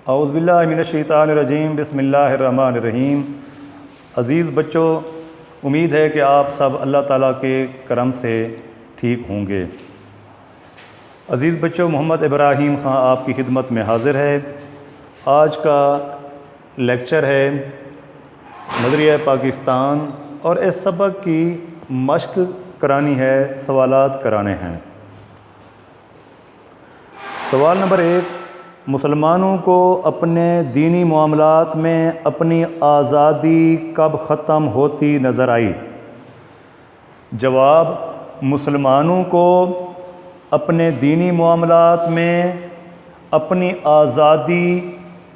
اعوذ باللہ من الشیطان الرجیم، بسم اللہ الرحمن الرحیم۔ عزیز بچوں، امید ہے کہ آپ سب اللہ تعالیٰ کے کرم سے ٹھیک ہوں گے۔ عزیز بچوں، محمد ابراہیم خان آپ کی خدمت میں حاضر ہے۔ آج کا لیکچر ہے نظریہ پاکستان، اور اس سبق کی مشق کرانی ہے، سوالات کرانے ہیں۔ سوال نمبر 1، مسلمانوں کو اپنے دینی معاملات میں اپنی آزادی کب ختم ہوتی نظر آئی؟ جواب، مسلمانوں کو اپنے دینی معاملات میں اپنی آزادی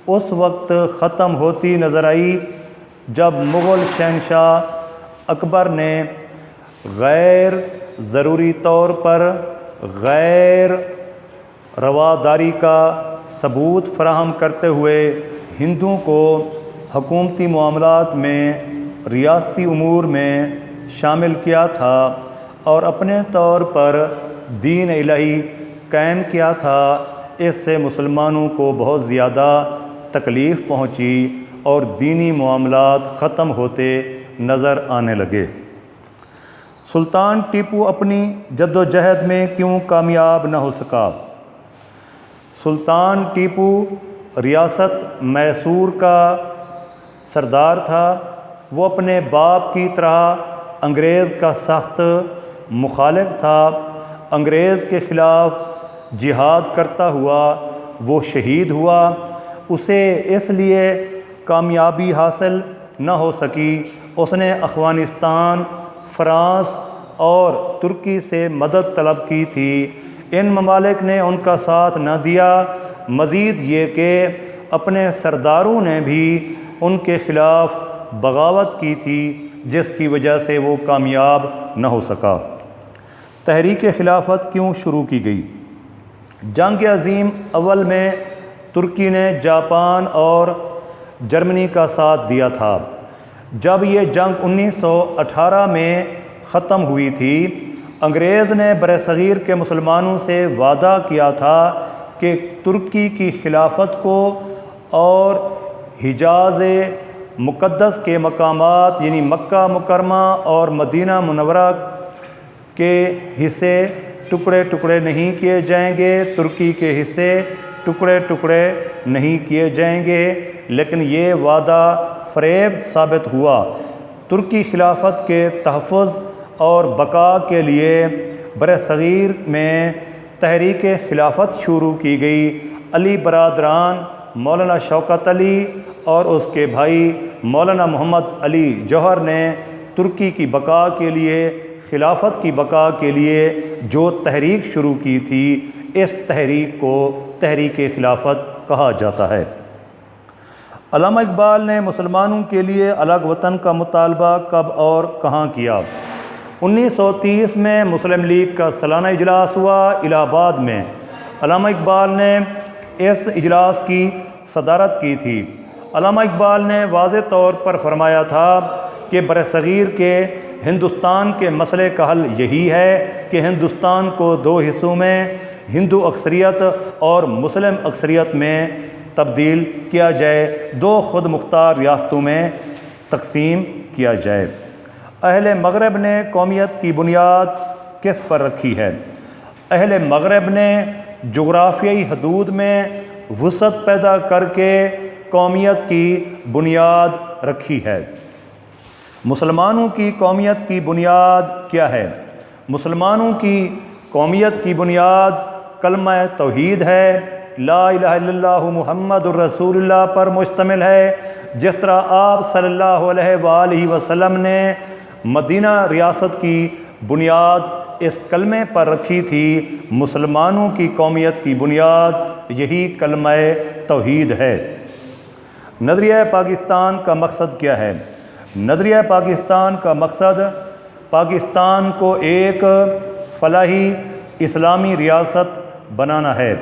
اس وقت ختم ہوتی نظر آئی جب مغل شہنشاہ اکبر نے غیر ضروری طور پر غیر رواداری کا ثبوت فراہم کرتے ہوئے ہندوؤں کو حکومتی معاملات میں ریاستی امور میں شامل کیا تھا اور اپنے طور پر دین الہی قائم کیا تھا۔ اس سے مسلمانوں کو بہت زیادہ تکلیف پہنچی اور دینی معاملات ختم ہوتے نظر آنے لگے۔ سلطان ٹیپو اپنی جدوجہد میں کیوں کامیاب نہ ہو سکا؟ سلطان ٹیپو ریاست میسور کا سردار تھا۔ وہ اپنے باپ کی طرح انگریز کا سخت مخالف تھا۔ انگریز کے خلاف جہاد کرتا ہوا وہ شہید ہوا۔ اسے اس لیے کامیابی حاصل نہ ہو سکی، اس نے افغانستان، فرانس اور ترکی سے مدد طلب کی تھی۔ ان ممالک نے ان کا ساتھ نہ دیا۔ مزید یہ کہ اپنے سرداروں نے بھی ان کے خلاف بغاوت کی تھی، جس کی وجہ سے وہ کامیاب نہ ہو سکا۔ تحریک خلافت کیوں شروع کی گئی؟ جنگ عظیم اول میں ترکی نے جاپان اور جرمنی کا ساتھ دیا تھا۔ جب یہ جنگ 1918 میں ختم ہوئی تھی، انگریز نے برصغیر کے مسلمانوں سے وعدہ کیا تھا کہ ترکی کی خلافت کو اور حجاز مقدس کے مقامات یعنی مکہ مکرمہ اور مدینہ منورہ کے حصے ٹکڑے ٹکڑے نہیں کیے جائیں گے، ترکی کے حصے ٹکڑے ٹکڑے نہیں کیے جائیں گے۔ لیکن یہ وعدہ فریب ثابت ہوا۔ ترکی خلافت کے تحفظ اور بقا کے لیے برصغیر میں تحریک خلافت شروع کی گئی۔ علی برادران مولانا شوکت علی اور اس کے بھائی مولانا محمد علی جوہر نے ترکی کی بقا کے لیے، خلافت کی بقا کے لیے جو تحریک شروع کی تھی، اس تحریک کو تحریک خلافت کہا جاتا ہے۔ علامہ اقبال نے مسلمانوں کے لیے الگ وطن کا مطالبہ کب اور کہاں کیا؟ 1930 میں مسلم لیگ کا سالانہ اجلاس ہوا الہ آباد میں۔ علامہ اقبال نے اس اجلاس کی صدارت کی تھی۔ علامہ اقبال نے واضح طور پر فرمایا تھا کہ برصغیر کے ہندوستان کے مسئلے کا حل یہی ہے کہ ہندوستان کو دو حصوں میں، ہندو اکثریت اور مسلم اکثریت میں تبدیل کیا جائے، دو خود مختار ریاستوں میں تقسیم کیا جائے۔ اہل مغرب نے قومیت کی بنیاد کس پر رکھی ہے؟ اہل مغرب نے جغرافیائی حدود میں وسعت پیدا کر کے قومیت کی بنیاد رکھی ہے۔ مسلمانوں کی قومیت کی بنیاد کیا ہے؟ مسلمانوں کی قومیت کی بنیاد کلمہ توحید ہے، لا الہ الا اللہ محمد الرسول اللہ پر مشتمل ہے۔ جس طرح آپ صلی اللہ علیہ وآلہ وسلم نے مدینہ ریاست کی بنیاد اس کلمے پر رکھی تھی، مسلمانوں کی قومیت کی بنیاد یہی کلمہ توحید ہے۔ نظریہ پاکستان کا مقصد کیا ہے؟ نظریہ پاکستان کا مقصد پاکستان کو ایک فلاحی اسلامی ریاست بنانا ہے،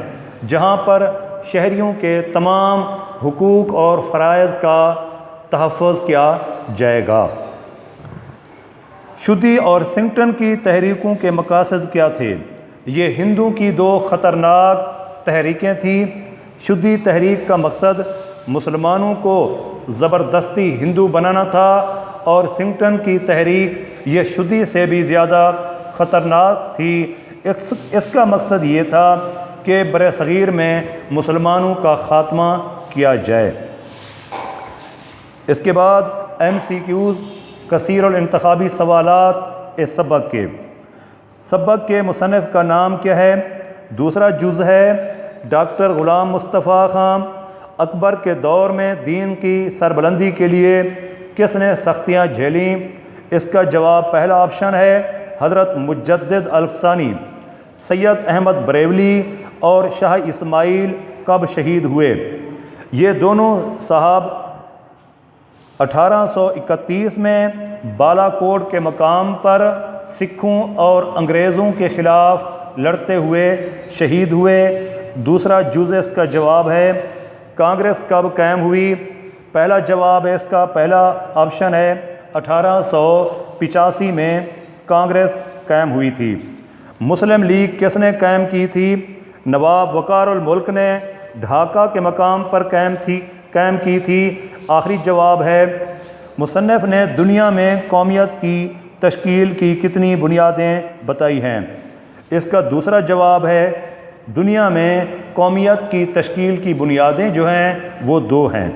جہاں پر شہریوں کے تمام حقوق اور فرائض کا تحفظ کیا جائے گا۔ شودی اور سنگٹن کی تحریکوں کے مقاصد کیا تھے؟ یہ ہندوؤں کی دو خطرناک تحریکیں تھیں۔ شدی تحریک کا مقصد مسلمانوں کو زبردستی ہندو بنانا تھا اور سنگٹن کی تحریک یہ شدی سے بھی زیادہ خطرناک تھی۔ اس کا مقصد یہ تھا کہ برصغیر میں مسلمانوں کا خاتمہ کیا جائے۔ اس کے بعد MCQs کثیر الانتخابی سوالات اس سبق کے مصنف کا نام کیا ہے؟ دوسرا جز ہے ڈاکٹر غلام مصطفیٰ خان۔ اکبر کے دور میں دین کی سربلندی کے لیے کس نے سختیاں جھیلیں؟ اس کا جواب پہلا آپشن ہے حضرت مجدد الفسانی۔ سید احمد بریلوی اور شاہ اسماعیل کب شہید ہوئے؟ یہ دونوں صاحب 1831 میں بالا کوٹ کے مقام پر سکھوں اور انگریزوں کے خلاف لڑتے ہوئے شہید ہوئے۔ دوسرا جز اس کا جواب ہے کانگریس کب قائم ہوئی؟ پہلا جواب اس کا پہلا آپشن ہے 1885 میں کانگریس قائم ہوئی تھی۔ مسلم لیگ کس نے قائم کی تھی؟ نواب وقار الملک نے ڈھاکہ کے مقام پر قائم کی تھی۔ آخری جواب ہے مصنف نے دنیا میں قومیت کی تشکیل کی کتنی بنیادیں بتائی ہیں؟ اس کا دوسرا جواب ہے دنیا میں قومیت کی تشکیل کی بنیادیں جو ہیں وہ 2 ہیں۔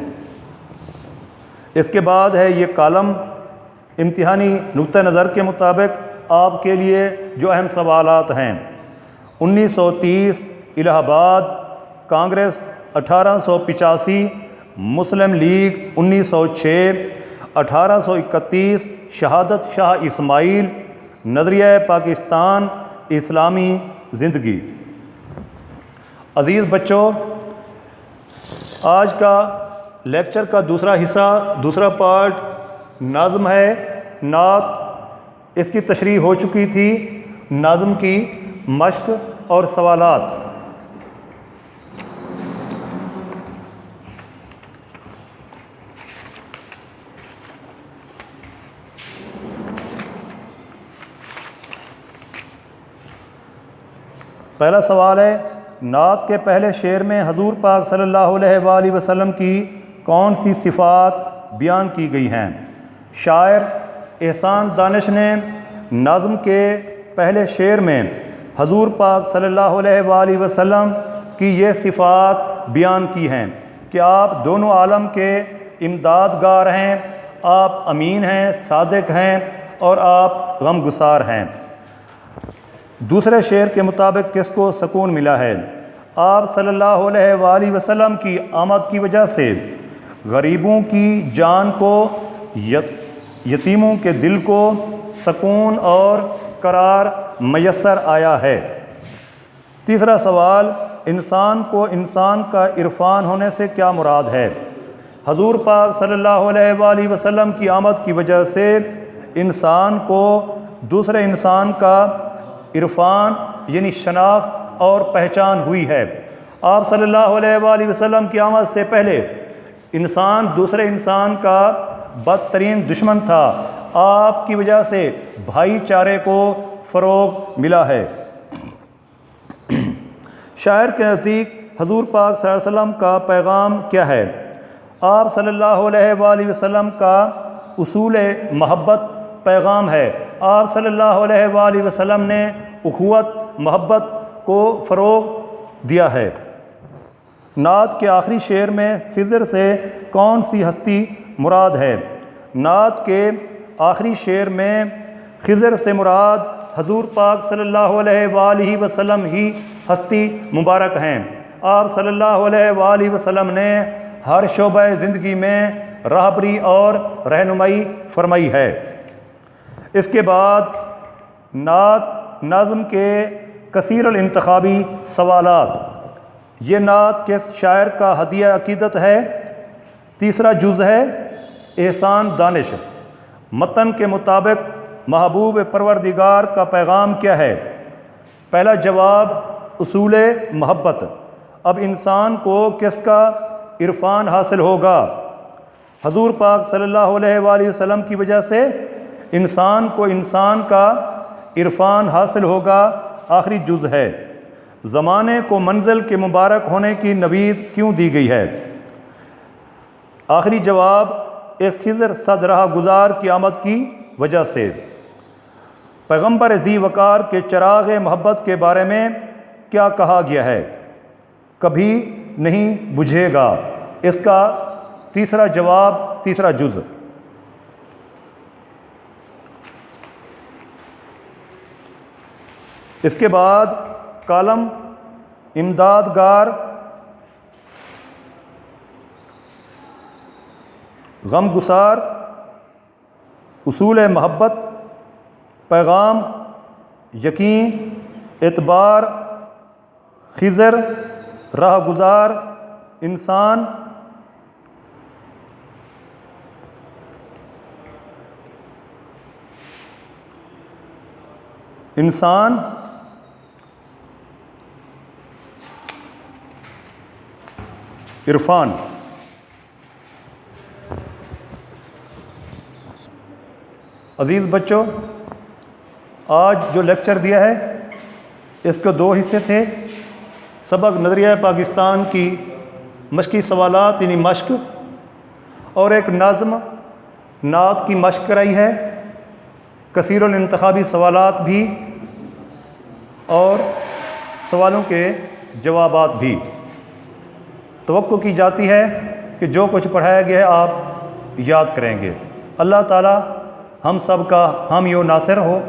اس کے بعد ہے یہ کالم امتحانی نقطہ نظر کے مطابق آپ کے لیے جو اہم سوالات ہیں۔ 1930 الہ آباد کانگریس، 1885 مسلم لیگ، 1906 1831 شہادت شاہ اسماعیل، نظریہ پاکستان اسلامی زندگی۔ عزیز بچوں، آج کا لیکچر کا دوسرا حصہ، دوسرا پارٹ نظم ہے، نعت۔ اس کی تشریح ہو چکی تھی، نظم کی مشق اور سوالات۔ پہلا سوال ہے نعت کے پہلے شعر میں حضور پاک صلی اللہ علیہ وآلہ وسلم کی کون سی صفات بیان کی گئی ہیں؟ شاعر احسان دانش نے نظم کے پہلے شعر میں حضور پاک صلی اللہ علیہ وآلہ وسلم کی یہ صفات بیان کی ہیں کہ آپ دونوں عالم کے امدادگار ہیں، آپ امین ہیں، صادق ہیں اور آپ غمگسار ہیں۔ دوسرے شعر کے مطابق کس کو سکون ملا ہے؟ آپ صلی اللہ علیہ وآلہ وسلم کی آمد کی وجہ سے غریبوں کی جان کو، یتیموں کے دل کو سکون اور قرار میسر آیا ہے۔ تیسرا سوال انسان کو انسان کا عرفان ہونے سے کیا مراد ہے؟ حضور پاک صلی اللہ علیہ وآلہ وسلم کی آمد کی وجہ سے انسان کو دوسرے انسان کا عرفان یعنی شناخت اور پہچان ہوئی ہے۔ آپ صلی اللہ علیہ وآلہ وسلم کی آمد سے پہلے انسان دوسرے انسان کا بدترین دشمن تھا، آپ کی وجہ سے بھائی چارے کو فروغ ملا ہے۔ شاعر کے نزدیک حضور پاک صلی اللہ علیہ وسلم کا پیغام کیا ہے؟ آپ صلی اللہ علیہ وآلہ وسلم کا اصول محبت پیغام ہے۔ آپ صلی اللہ علیہ وآلہ وسلم نے اخوت محبت کو فروغ دیا ہے۔ نعت کے آخری شعر میں خضر سے کون سی ہستی مراد ہے؟ نعت کے آخری شعر میں خضر سے مراد حضور پاک صلی اللہ علیہ وآلہ وسلم ہی ہستی مبارک ہیں۔ آپ صلی اللہ علیہ وآلہ وسلم نے ہر شعبہ زندگی میں راہبری اور رہنمائی فرمائی ہے۔ اس کے بعد نعت نظم کے کثیر الانتخابی سوالات۔ یہ نعت کس شاعر کا ہدیہ عقیدت ہے؟ تیسرا جز ہے احسان دانش۔ متن کے مطابق محبوب پروردگار کا پیغام کیا ہے؟ پہلا جواب اصول محبت۔ اب انسان کو کس کا عرفان حاصل ہوگا؟ حضور پاک صلی اللہ علیہ وآلہ وسلم کی وجہ سے انسان کو انسان کا عرفان حاصل ہوگا، آخری جز ہے۔ زمانے کو منزل کے مبارک ہونے کی نوید کیوں دی گئی ہے؟ آخری جواب ایک خضر صد راہ گزار کی آمد کی وجہ سے۔ پیغمبر ذی وقار کے چراغ محبت کے بارے میں کیا کہا گیا ہے؟ کبھی نہیں بجھے گا۔ اس کا تیسرا جواب، تیسرا جزء۔ اس کے بعد کالم امدادگار غم گسار، اصول محبت، پیغام، یقین، اعتبار، خضر، راہ گزار، انسان، عرفان۔ عزیز بچوں، آج جو لیکچر دیا ہے اس کے دو حصے تھے۔ سبق نظریہ پاکستان کی مشقی سوالات یعنی مشق، اور ایک نظم نعت کی مشق کرائی ہے، کثیر الانتخابی سوالات بھی اور سوالوں کے جوابات بھی۔ توقع کی جاتی ہے کہ جو کچھ پڑھایا گیا ہے آپ یاد کریں گے۔ اللہ تعالی ہم سب کا حامی و ناصر ہو۔